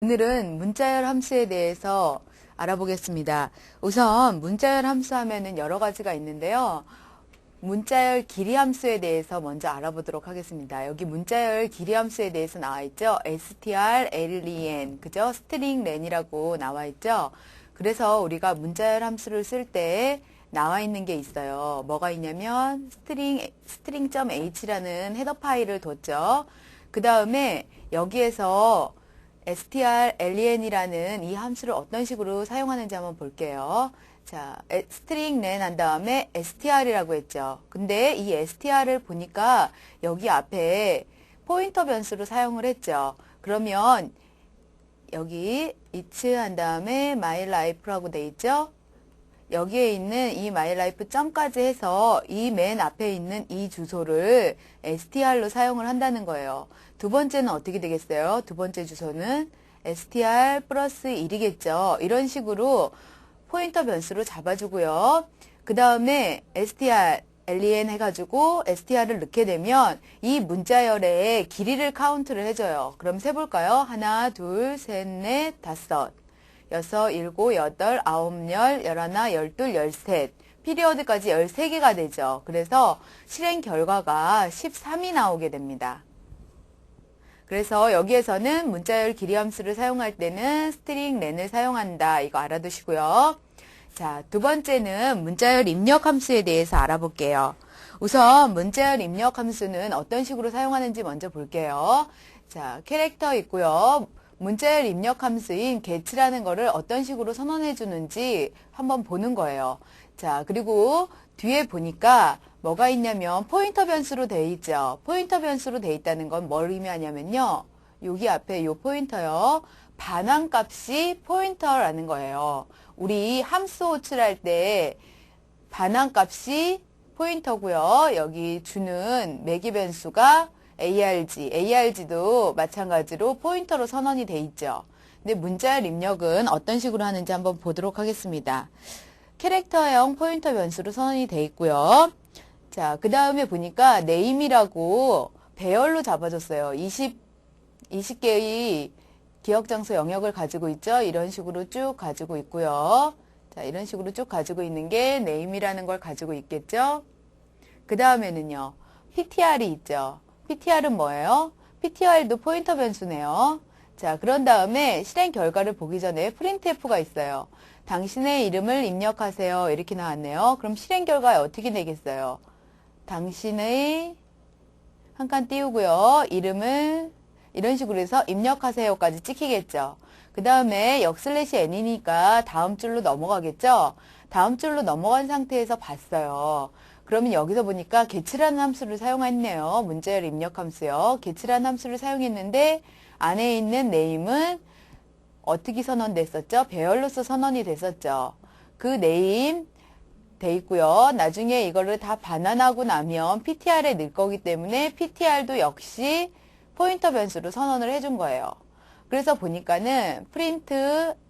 오늘은 문자열 함수에 대해서 알아보겠습니다. 우선 문자열 함수 하면은 여러 가지가 있는데요. 문자열 길이 함수에 대해서 먼저 알아보도록 하겠습니다. 여기 문자열 길이 함수에 대해서 나와 있죠. str, len, 그죠? 스트링 렌이라고 나와 있죠. 그래서 우리가 문자열 함수를 쓸 때 나와 있는 게 있어요. 뭐가 있냐면 string.h라는 헤더 파일을 뒀죠. 그 다음에 여기에서 str, len이라는 이 함수를 어떤 식으로 사용하는지 한번 볼게요. 자, string len 한 다음에 str이라고 했죠. 근데 이 str을 보니까 여기 앞에 포인터 변수로 사용을 했죠. 그러면 여기 each 한 다음에 mylife라고 돼 있죠. 여기에 있는 이 mylife 점까지 해서 이 맨 앞에 있는 이 주소를 str로 사용을 한다는 거예요. 두 번째는 어떻게 되겠어요? 두 번째 주소는 str 플러스 1이겠죠. 이런 식으로 포인터 변수로 잡아주고요. 그 다음에 str, len 해가지고 str을 넣게 되면 이 문자열의 길이를 카운트를 해줘요. 그럼 세볼까요? 하나, 둘, 셋, 넷, 다섯. 여섯, 일곱, 여덟, 아홉, 열, 열하나, 열둘, 열셋. 피리어드까지 13개가 되죠. 그래서 실행 결과가 13이 나오게 됩니다. 그래서 여기에서는 문자열 길이 함수를 사용할 때는 스트링 렌을 사용한다. 이거 알아두시고요. 자, 두 번째는 문자열 입력 함수에 대해서 알아볼게요. 우선 문자열 입력 함수는 어떤 식으로 사용하는지 먼저 볼게요. 자, 캐릭터 있고요. 문자열 입력 함수인 get라는 거를 어떤 식으로 선언해 주는지 한번 보는 거예요. 자, 그리고 뒤에 보니까 뭐가 있냐면 포인터 변수로 돼 있죠. 포인터 변수로 돼 있다는 건 뭘 의미하냐면요. 여기 앞에 요 포인터요. 반환값이 포인터라는 거예요. 우리 함수 호출할 때 반환값이 포인터고요. 여기 주는 매개 변수가 arg도 마찬가지로 포인터로 선언이 돼 있죠. 근데 문자열 입력은 어떤 식으로 하는지 한번 보도록 하겠습니다. 캐릭터형 포인터 변수로 선언이 돼 있고요. 자, 그 다음에 보니까 name이라고 배열로 잡아줬어요. 20개의 기억장소 영역을 가지고 있죠. 이런 식으로 쭉 가지고 있고요. 자, 이런 식으로 쭉 가지고 있는 게 name이라는 걸 가지고 있겠죠. 그 다음에는요. ptr이 있죠. ptr은 뭐예요? ptr도 포인터 변수네요. 자, 그런 다음에 실행 결과를 보기 전에 printf가 있어요. 당신의 이름을 입력하세요. 이렇게 나왔네요. 그럼 실행 결과에 어떻게 되겠어요? 당신의 한 칸 띄우고요. 이름을 이런 식으로 해서 입력하세요까지 찍히겠죠. 그 다음에 역/n이니까 다음 줄로 넘어가겠죠. 다음 줄로 넘어간 상태에서 봤어요. 그러면 여기서 보니까 get라는 함수를 사용했네요. 문자열 입력 함수요. get라는 함수를 사용했는데 안에 있는 name은 어떻게 선언됐었죠? 배열로서 선언이 됐었죠. 그 name 돼 있고요. 나중에 이거를 다 반환하고 나면 ptr에 넣을 거기 때문에 ptr도 역시 포인터 변수로 선언을 해준 거예요. 그래서 보니까는 print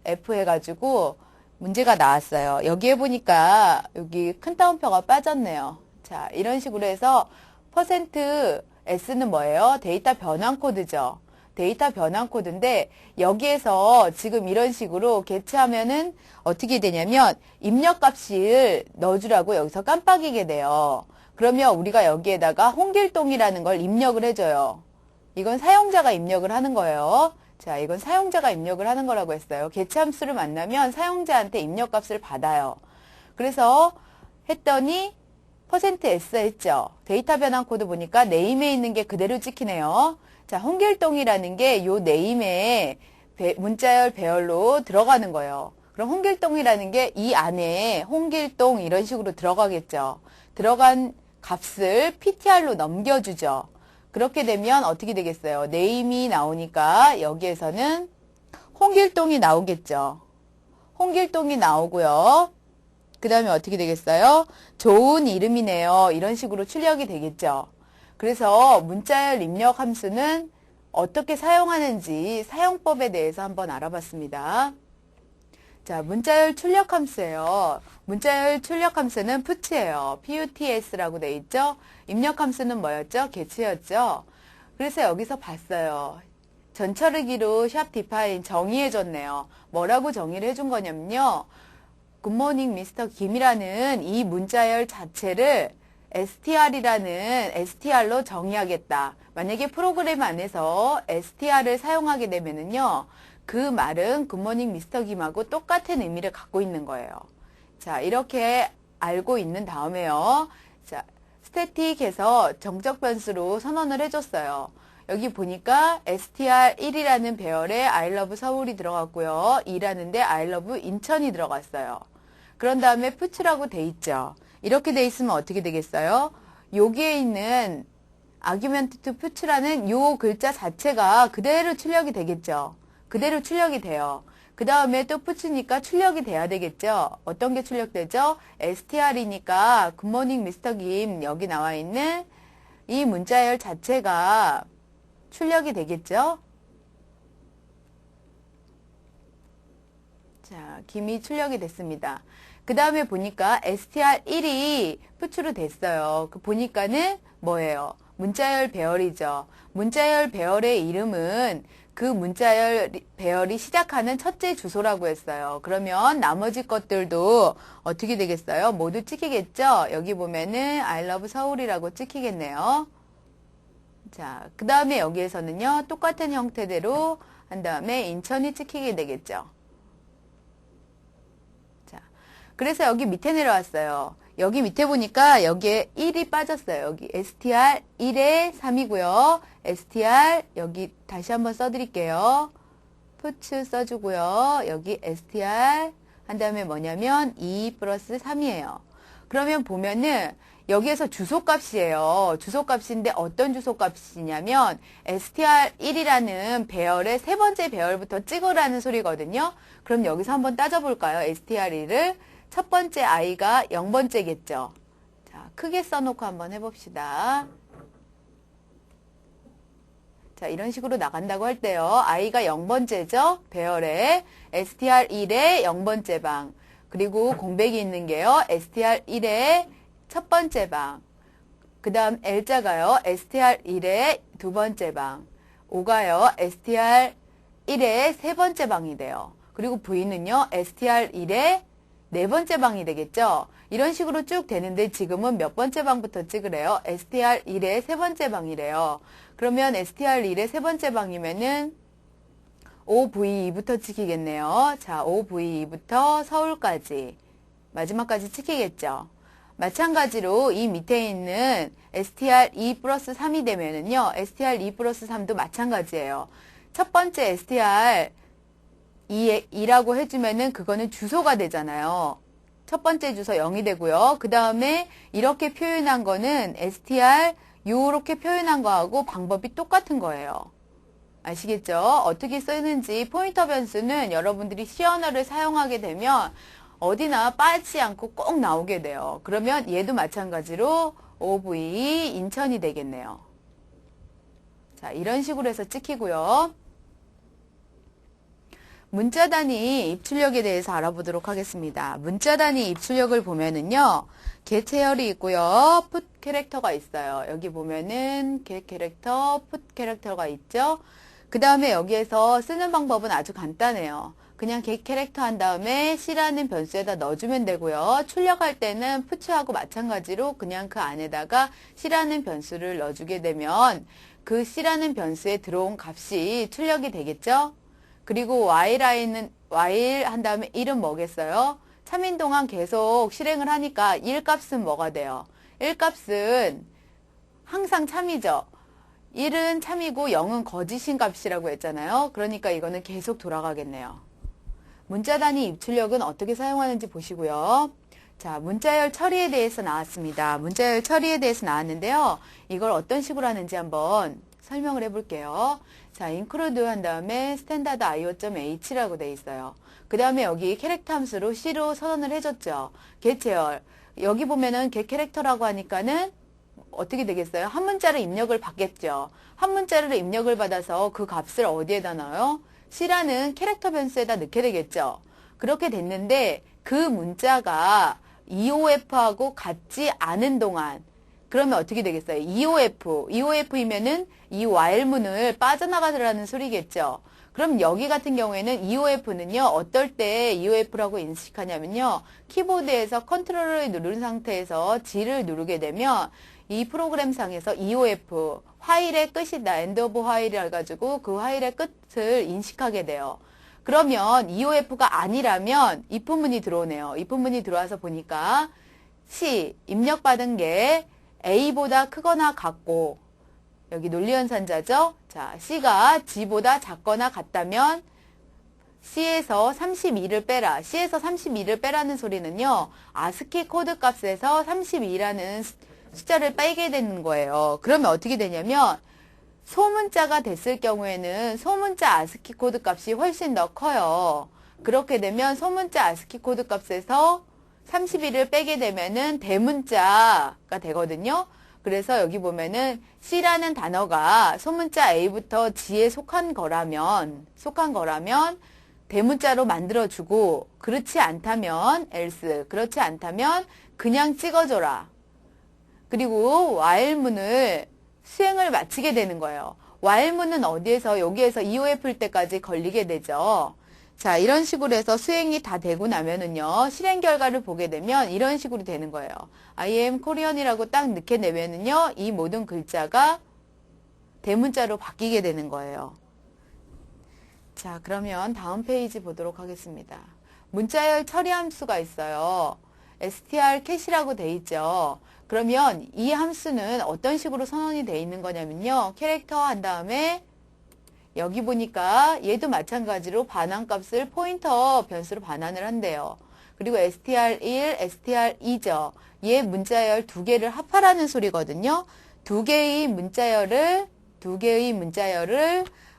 f 해가지고 문제가 나왔어요. 여기에 보니까 여기 큰 따옴표가 빠졌네요. 자, 이런 식으로 해서 %s는 뭐예요? 데이터 변환 코드죠. 데이터 변환 코드인데 여기에서 지금 이런 식으로 개체하면은 어떻게 되냐면 입력값을 넣어주라고 여기서 깜빡이게 돼요. 그러면 우리가 여기에다가 홍길동이라는 걸 입력을 해줘요. 이건 사용자가 입력을 하는 거예요. 자, 이건 사용자가 입력을 하는 거라고 했어요. 개체 함수를 만나면 사용자한테 입력값을 받아요. 그래서 했더니 %s 했죠. 데이터 변환 코드 보니까 name에 있는 게 그대로 찍히네요. 자, 홍길동이라는 게 요 name에 문자열 배열로 들어가는 거예요. 그럼 홍길동이라는 게 이 안에 홍길동 이런 식으로 들어가겠죠. 들어간 값을 ptr로 넘겨주죠. 그렇게 되면 어떻게 되겠어요? name이 나오니까 여기에서는 홍길동이 나오겠죠. 홍길동이 나오고요. 그 다음에 어떻게 되겠어요? 좋은 이름이네요. 이런 식으로 출력이 되겠죠. 그래서 문자열 입력 함수는 어떻게 사용하는지 사용법에 대해서 한번 알아봤습니다. 자, 문자열 출력 함수예요. 문자열 출력 함수는 put예요. puts라고 돼 있죠. 입력 함수는 뭐였죠? get였죠. 그래서 여기서 봤어요. 전처리기로 샵 디파인 정의해줬네요. 뭐라고 정의를 해준 거냐면요. 굿모닝 미스터 김이라는 이 문자열 자체를 str이라는 str로 정의하겠다. 만약에 프로그램 안에서 str을 사용하게 되면은요. 그 말은 굿모닝 미스터 김하고 똑같은 의미를 갖고 있는 거예요. 자, 이렇게 알고 있는 다음에요. 자, 스태틱에서 정적 변수로 선언을 해줬어요. 여기 보니까 str1이라는 배열에 I love 서울이 들어갔고요. 2라는데 I love 인천이 들어갔어요. 그런 다음에 푸츠라고 돼 있죠. 이렇게 돼 있으면 어떻게 되겠어요? 여기에 있는 argument to puts라는 요 글자 자체가 그대로 출력이 되겠죠. 그대로 출력이 돼요. 그 다음에 또 puts니까 출력이 돼야 되겠죠. 어떤 게 출력되죠? str이니까 굿모닝 미스터 김 여기 나와 있는 이 문자열 자체가 출력이 되겠죠. 자, 김이 출력이 됐습니다. 그 다음에 보니까 str1이 푸츠로 됐어요. 보니까는 뭐예요? 문자열 배열이죠. 문자열 배열의 이름은 그 문자열 배열이 시작하는 첫째 주소라고 했어요. 그러면 나머지 것들도 어떻게 되겠어요? 모두 찍히겠죠? 여기 보면은 I love 서울이라고 찍히겠네요. 자, 그 다음에 여기에서는요, 똑같은 형태대로 한 다음에 인천이 찍히게 되겠죠. 자, 그래서 여기 밑에 내려왔어요. 여기 밑에 보니까 여기에 1이 빠졌어요. 여기 str 1에 3이고요. str 여기 다시 한번 써드릴게요. puts 써주고요. 여기 str 한 다음에 뭐냐면 2 플러스 3이에요. 그러면 보면은 여기에서 주소값이에요. 주소값인데 어떤 주소값이냐면 str1이라는 배열의 세 번째 배열부터 찍으라는 소리거든요. 그럼 여기서 한번 따져볼까요? str1을 첫 번째 i가 0번째겠죠. 자, 크게 써놓고 한번 해봅시다. 자, 이런 식으로 나간다고 할 때요. i가 0번째죠. 배열에 str1의 0번째 방. 그리고 공백이 있는 게요. str1의 첫 번째 방. 그 다음 L자가요. str1의 두 번째 방. O가요. str1의 세 번째 방이 돼요. 그리고 V는요. str1의 네 번째 방이 되겠죠. 이런 식으로 쭉 되는데 지금은 몇 번째 방부터 찍으래요? str1의 세 번째 방이래요. 그러면 str1의 세 번째 방이면은 OV2부터 찍히겠네요. 자, OV2부터 서울까지 마지막까지 찍히겠죠. 마찬가지로 이 밑에 있는 str2 플러스 3이 되면은요. str2 플러스 3도 마찬가지예요. 첫 번째 str2라고 해주면은 그거는 주소가 되잖아요. 첫 번째 주소 0이 되고요. 그 다음에 이렇게 표현한 거는 str 요렇게 표현한 거하고 방법이 똑같은 거예요. 아시겠죠? 어떻게 쓰는지 포인터 변수는 여러분들이 C 언어를 사용하게 되면 어디나 빠지지 않고 꼭 나오게 돼요. 그러면 얘도 마찬가지로 OV 인천이 되겠네요. 자, 이런 식으로 해서 찍히고요. 문자 단위 입출력에 대해서 알아보도록 하겠습니다. 문자 단위 입출력을 보면은요, get 해열이 있고요, put 캐릭터가 있어요. 여기 보면은 get 캐릭터, put 캐릭터가 있죠. 그 다음에 여기에서 쓰는 방법은 아주 간단해요. 그냥 get 캐릭터 한 다음에 C라는 변수에다 넣어주면 되고요. 출력할 때는 put하고 마찬가지로 그냥 그 안에다가 C라는 변수를 넣어주게 되면 그 C라는 변수에 들어온 값이 출력이 되겠죠. 그리고 while 한 다음에 1은 뭐겠어요? 참인 동안 계속 실행을 하니까 1 값은 뭐가 돼요? 1 값은 항상 참이죠. 1은 참이고 0은 거짓인 값이라고 했잖아요. 그러니까 이거는 계속 돌아가겠네요. 문자 단위 입출력은 어떻게 사용하는지 보시고요. 자, 문자열 처리에 대해서 나왔습니다. 문자열 처리에 대해서 나왔는데요. 이걸 어떤 식으로 하는지 한번 설명을 해볼게요. 자, include 한 다음에 standard io.h라고 돼 있어요. 그 다음에 여기 캐릭터 함수로 C로 선언을 해줬죠. get 제열. 여기 보면은 get 캐릭터라고 하니까는 어떻게 되겠어요? 한 문자를 입력을 받겠죠. 한 문자를 입력을 받아서 그 값을 어디에다 넣어요? C라는 캐릭터 변수에다 넣게 되겠죠. 그렇게 됐는데 그 문자가 EOF하고 같지 않은 동안 그러면 어떻게 되겠어요? EOF이면은 이 while문을 빠져나가더라는 소리겠죠. 그럼 여기 같은 경우에는 EOF는요, 어떨 때 EOF라고 인식하냐면요, 키보드에서 컨트롤을 누른 상태에서 G를 누르게 되면 이 프로그램상에서 EOF, 화일의 끝이다, end of while이라 해가지고 그 화일의 끝을 인식하게 돼요. 그러면 EOF가 아니라면 if문이 들어오네요. if문이 들어와서 보니까 C, 입력받은 게 A보다 크거나 같고, 여기 논리연산자죠? 자, C가 G보다 작거나 같다면 C에서 32를 빼라. C에서 32를 빼라는 소리는요, 아스키 코드 값에서 32라는 숫자를 빼게 되는 거예요. 그러면 어떻게 되냐면, 소문자가 됐을 경우에는 소문자 아스키 코드 값이 훨씬 더 커요. 그렇게 되면 소문자 아스키 코드 값에서 32를 빼게 되면은 대문자가 되거든요. 그래서 여기 보면은 C라는 단어가 소문자 A부터 G에 속한 거라면 대문자로 만들어주고, 그렇지 않다면 else, 그렇지 않다면 그냥 찍어줘라. 그리고 while문을 수행을 마치게 되는 거예요. while문은 어디에서, 여기에서 EOF일 때까지 걸리게 되죠. 자, 이런 식으로 해서 수행이 다 되고 나면은요, 실행 결과를 보게 되면 이런 식으로 되는 거예요. I am Korean이라고 딱 넣게 되면은요, 이 모든 글자가 대문자로 바뀌게 되는 거예요. 자, 그러면 다음 페이지 보도록 하겠습니다. 문자열 처리 함수가 있어요. str cat이라고 돼 있죠. 그러면 이 함수는 어떤 식으로 선언이 돼 있는 거냐면요, 캐릭터 한 다음에 여기 보니까 얘도 마찬가지로 반환값을 포인터 변수로 반환을 한대요. 그리고 str1, str2죠. 얘 문자열 두 개를 합하라는 소리거든요. 두 개의 문자열을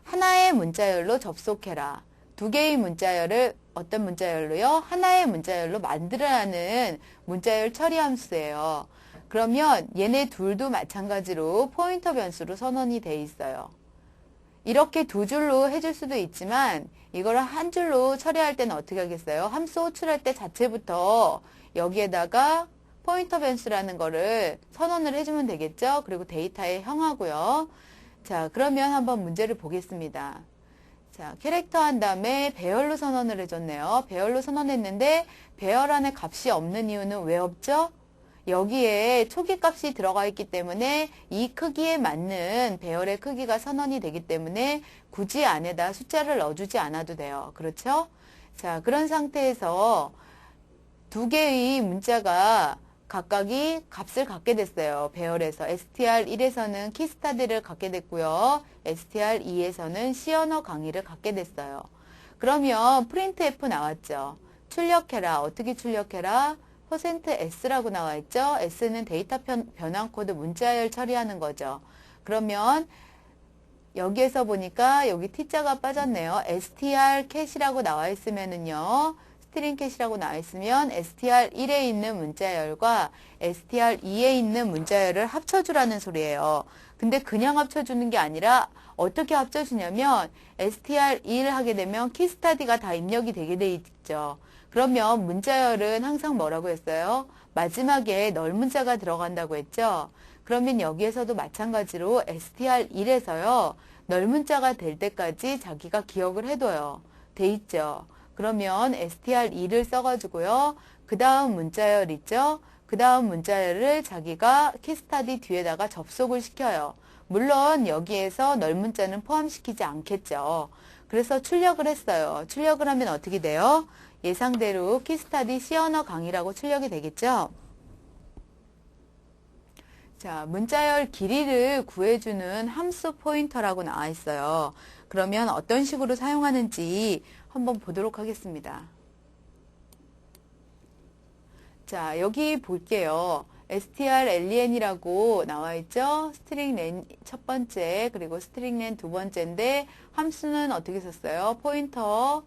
하나의 문자열로 접속해라. 두 개의 문자열을 어떤 문자열로요? 하나의 문자열로 만들어라는 문자열 처리 함수예요. 그러면 얘네 둘도 마찬가지로 포인터 변수로 선언이 돼 있어요. 이렇게 두 줄로 해줄 수도 있지만 이거를 한 줄로 처리할 때는 어떻게 하겠어요? 함수 호출할 때 자체부터 여기에다가 포인터 변수라는 거를 선언을 해주면 되겠죠? 그리고 데이터에 형하고요. 자, 그러면 한번 문제를 보겠습니다. 자, 캐릭터 한 다음에 배열로 선언을 해줬네요. 배열로 선언했는데 배열 안에 값이 없는 이유는 왜 없죠? 여기에 초기 값이 들어가 있기 때문에 이 크기에 맞는 배열의 크기가 선언이 되기 때문에 굳이 안에다 숫자를 넣어주지 않아도 돼요. 그렇죠? 자, 그런 상태에서 두 개의 문자가 각각이 값을 갖게 됐어요. 배열에서 str1에서는 키스타드를 갖게 됐고요. str2에서는 C 언어 강의를 갖게 됐어요. 그러면 printf 나왔죠. 출력해라. 어떻게 출력해라? %s라고 나와 있죠. s는 데이터 변환 코드 문자열 처리하는 거죠. 그러면 여기에서 보니까 여기 t자가 빠졌네요. str cat이라고 나와 있으면은요. 스트링 cat이라고 나와 있으면 str1에 있는 문자열과 str2에 있는 문자열을 합쳐주라는 소리예요. 근데 그냥 합쳐주는 게 아니라 어떻게 합쳐주냐면 str2를 하게 되면 키스타디가 다 입력이 되게 돼 있죠. 그러면 문자열은 항상 뭐라고 했어요? 마지막에 널문자가 들어간다고 했죠? 그러면 여기에서도 마찬가지로 str1에서요. 널문자가 될 때까지 자기가 기억을 해둬요. 돼 있죠? 그러면 str2를 써가지고요. 그 다음 문자열 있죠? 그 다음 문자열을 자기가 키스타디 뒤에다가 접속을 시켜요. 물론 여기에서 널문자는 포함시키지 않겠죠. 그래서 출력을 했어요. 출력을 하면 어떻게 돼요? 예상대로 키스타디 C 언어 강의라고 출력이 되겠죠? 자, 문자열 길이를 구해주는 함수 포인터라고 나와 있어요. 그러면 어떤 식으로 사용하는지 한번 보도록 하겠습니다. 자, 여기 볼게요. strlen이라고 나와 있죠? stringlen 첫 번째, 그리고 stringlen 두 번째인데 함수는 어떻게 썼어요? 포인터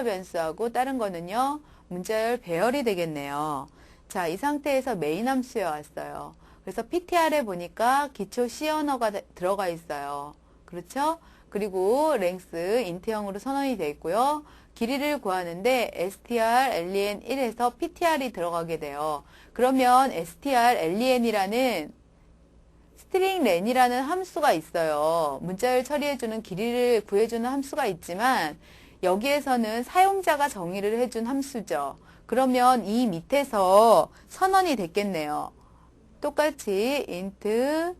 변수하고 다른 거는요. 문자열 배열이 되겠네요. 자, 이 상태에서 메인 함수에 왔어요. 그래서 ptr에 보니까 기초 C 언어가 들어가 있어요. 그렇죠? 그리고 length int형으로 선언이 되어 있고요. 길이를 구하는데 strlen1에서 ptr이 들어가게 돼요. 그러면 strlen이라는 스트링 렌이라는 함수가 있어요. 문자열 처리해주는 길이를 구해주는 함수가 있지만 여기에서는 사용자가 정의를 해준 함수죠. 그러면 이 밑에서 선언이 됐겠네요. 똑같이 int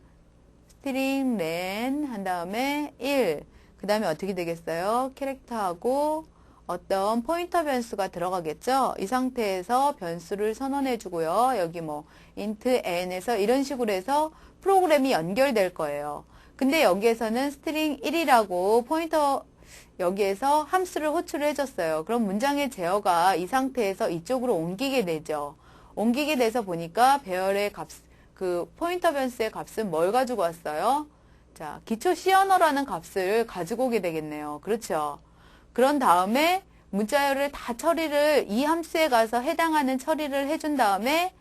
string len 한 다음에 1 그 다음에 어떻게 되겠어요? 캐릭터하고 어떤 포인터 변수가 들어가겠죠? 이 상태에서 변수를 선언해 주고요. 여기 뭐 int n에서 이런 식으로 해서 프로그램이 연결될 거예요. 근데 여기에서는 string 1이라고 포인터 여기에서 함수를 호출을 해줬어요. 그럼 문장의 제어가 이 상태에서 이쪽으로 옮기게 되죠. 옮기게 돼서 보니까 배열의 값, 그 포인터 변수의 값은 뭘 가지고 왔어요? 자, 기초 C 언어라는 값을 가지고 오게 되겠네요. 그렇죠? 그런 다음에 문자열을 다 처리를 이 함수에 가서 해당하는 처리를 해준 다음에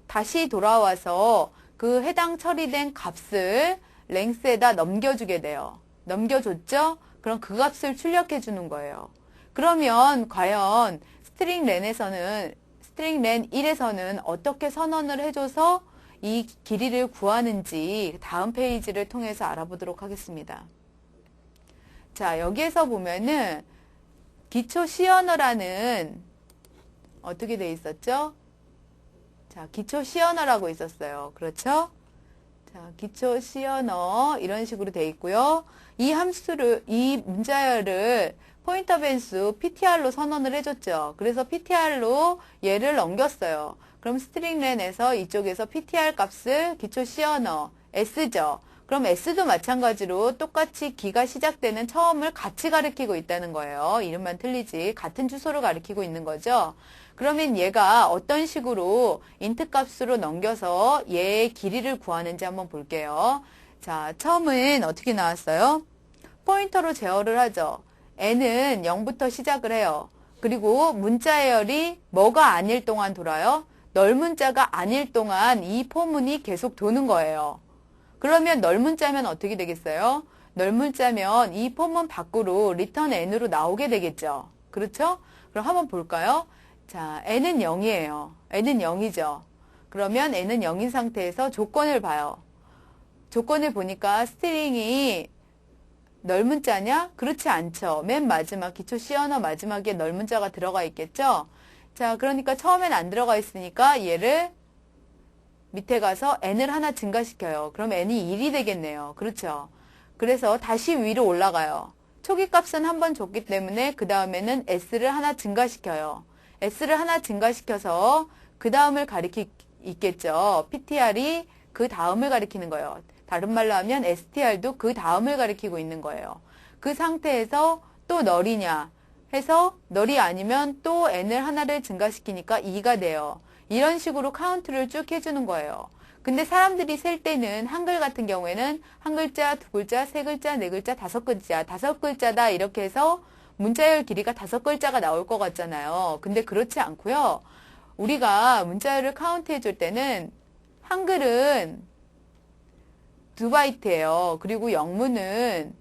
다시 돌아와서 그 해당 처리된 값을 length에다 넘겨주게 돼요. 넘겨줬죠? 그럼 그 값을 출력해 주는 거예요. 그러면 과연 string len 1에서는 어떻게 선언을 해줘서 이 길이를 구하는지 다음 페이지를 통해서 알아보도록 하겠습니다. 자, 여기에서 보면은 기초 C 언어라는 어떻게 돼 있었죠? 자, 기초 C 언어라고 있었어요. 그렇죠? 자, 기초 C 언어 이런 식으로 돼 있고요. 이 문자열을 포인터 변수 PTR로 선언을 해줬죠. 그래서 PTR로 얘를 넘겼어요. 그럼 string len에서 이쪽에서 PTR 값을 기초 C 언어 S죠. 그럼 S도 마찬가지로 똑같이 기가 시작되는 처음을 같이 가리키고 있다는 거예요. 이름만 틀리지 같은 주소를 가리키고 있는 거죠. 그러면 얘가 어떤 식으로 int 값으로 넘겨서 얘의 길이를 구하는지 한번 볼게요. 자, 처음은 어떻게 나왔어요? 포인터로 제어를 하죠. n은 0부터 시작을 해요. 그리고 문자열이 뭐가 아닐 동안 돌아요? 널문자가 아닐 동안 이 포문이 계속 도는 거예요. 그러면 널문자면 어떻게 되겠어요? 널문자면 이 포문 밖으로 return n으로 나오게 되겠죠. 그렇죠? 그럼 한번 볼까요? 자, n은 0이에요. n은 0이죠. 그러면 n은 0인 상태에서 조건을 봐요. 조건을 보니까 스트링이 널문자냐? 그렇지 않죠. 맨 마지막 기초 C 언어 마지막에 널문자가 들어가 있겠죠. 자, 그러니까 처음엔 안 들어가 있으니까 얘를 밑에 가서 n을 하나 증가시켜요. 그럼 n이 1이 되겠네요. 그렇죠. 그래서 다시 위로 올라가요. 초기 값은 한 번 줬기 때문에 그 다음에는 s를 하나 증가시켜요. s를 하나 증가시켜서 그 다음을 있겠죠. ptr이 그 다음을 가리키는 거예요. 다른 말로 하면 str도 그 다음을 가리키고 있는 거예요. 그 상태에서 또 널이냐 해서 널이 아니면 또 n을 하나를 증가시키니까 2가 돼요. 이런 식으로 카운트를 쭉 해주는 거예요. 근데 사람들이 셀 때는 한글 같은 경우에는 한 글자, 두 글자, 세 글자, 네 글자, 다섯 글자다 이렇게 해서 문자열 길이가 5글자가 나올 것 같잖아요. 근데 그렇지 않고요. 우리가 문자열을 카운트 해줄 때는 한글은 2바이트예요. 그리고 영문은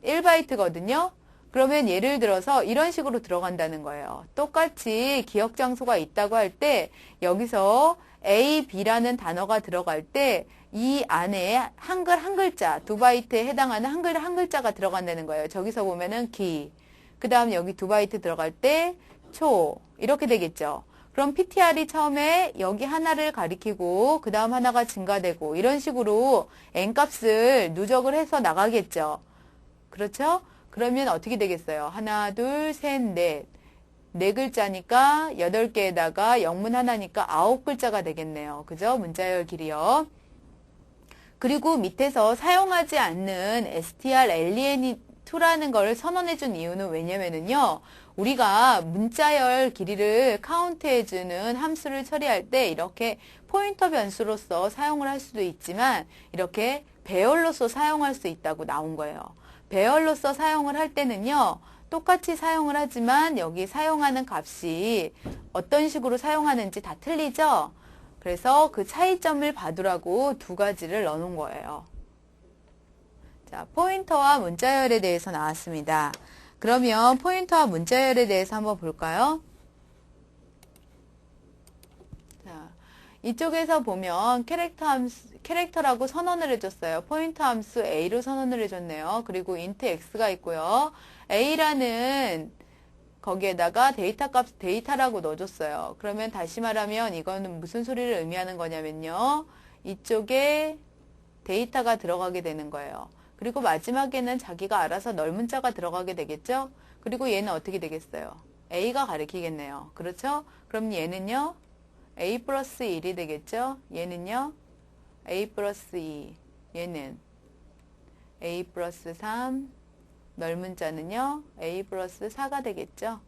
1바이트거든요. 그러면 예를 들어서 이런 식으로 들어간다는 거예요. 똑같이 기억 장소가 있다고 할 때 여기서 A, B라는 단어가 들어갈 때 이 안에 한글 한 글자, 2바이트에 해당하는 한글 한 글자가 들어간다는 거예요. 저기서 보면은 기, 그 다음 여기 2바이트 들어갈 때 초, 이렇게 되겠죠. 그럼 PTR이 처음에 여기 하나를 가리키고 그 다음 하나가 증가되고 이런 식으로 n값을 누적을 해서 나가겠죠. 그렇죠? 그러면 어떻게 되겠어요? 하나, 둘, 셋, 넷. 4글자니까 8개에다가 영문 하나니까 9글자가 되겠네요. 그죠? 문자열 길이요. 그리고 밑에서 사용하지 않는 strlen2라는 걸 선언해 준 이유는 왜냐면은요. 우리가 문자열 길이를 카운트해 주는 함수를 처리할 때 이렇게 포인터 변수로서 사용을 할 수도 있지만 이렇게 배열로서 사용할 수 있다고 나온 거예요. 배열로서 사용을 할 때는요. 똑같이 사용을 하지만 여기 사용하는 값이 어떤 식으로 사용하는지 다 틀리죠? 그래서 그 차이점을 봐두라고 2가지를 넣어놓은 거예요. 자, 포인터와 문자열에 대해서 나왔습니다. 그러면 포인터와 문자열에 대해서 한번 볼까요? 자, 이쪽에서 보면 캐릭터라고 선언을 해줬어요. 포인터 함수 A로 선언을 해줬네요. 그리고 int X가 있고요. A라는 거기에다가 데이터라고 넣어줬어요. 그러면 다시 말하면 이거는 무슨 소리를 의미하는 거냐면요. 이쪽에 데이터가 들어가게 되는 거예요. 그리고 마지막에는 자기가 알아서 넓은자가 들어가게 되겠죠? 그리고 얘는 어떻게 되겠어요? A가 가리키겠네요. 그렇죠? 그럼 얘는요? A 플러스 1이 되겠죠? 얘는요? A 플러스 2. 얘는 A 플러스 3. 넓은 자는요? A 플러스 4가 되겠죠?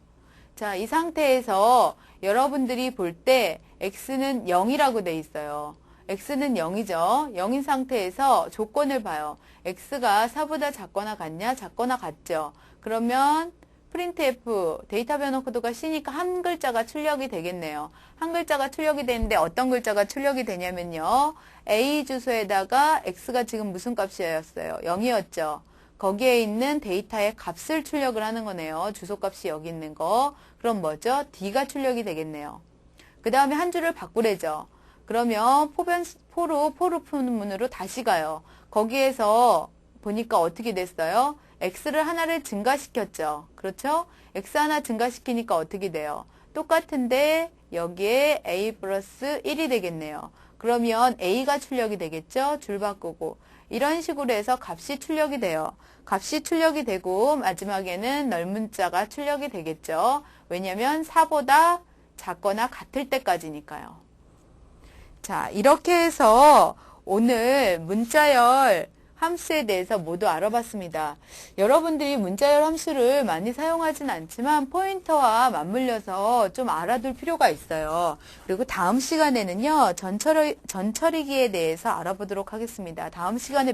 자, 이 상태에서 여러분들이 볼 때 X는 0이라고 돼 있어요. X는 0이죠. 0인 상태에서 조건을 봐요. X가 4보다 작거나 같냐? 작거나 같죠. 그러면 printf 데이터 변화 코드가 C니까 한 글자가 출력이 되겠네요. 한 글자가 출력이 되는데 어떤 글자가 출력이 되냐면요. A 주소에다가 X가 지금 무슨 값이었어요? 0이었죠. 거기에 있는 데이터의 값을 출력을 하는 거네요. 주소값이 여기 있는 거. 그럼 뭐죠? D가 출력이 되겠네요. 그 다음에 한 줄을 바꾸래죠. 그러면 포로 푸는 문으로 다시 가요. 거기에서 보니까 어떻게 됐어요? X를 하나를 증가시켰죠. 그렇죠? X 하나 증가시키니까 어떻게 돼요? 똑같은데 여기에 A 플러스 1이 되겠네요. 그러면 A가 출력이 되겠죠? 줄 바꾸고. 이런 식으로 해서 값이 출력이 돼요. 값이 출력이 되고 마지막에는 넓은 자가 출력이 되겠죠. 왜냐하면 4보다 작거나 같을 때까지니까요. 자, 이렇게 해서 오늘 문자열 함수에 대해서 모두 알아봤습니다. 여러분들이 문자열 함수를 많이 사용하진 않지만 포인터와 맞물려서 좀 알아둘 필요가 있어요. 그리고 다음 시간에는요, 전처리기에 대해서 알아보도록 하겠습니다. 다음 시간에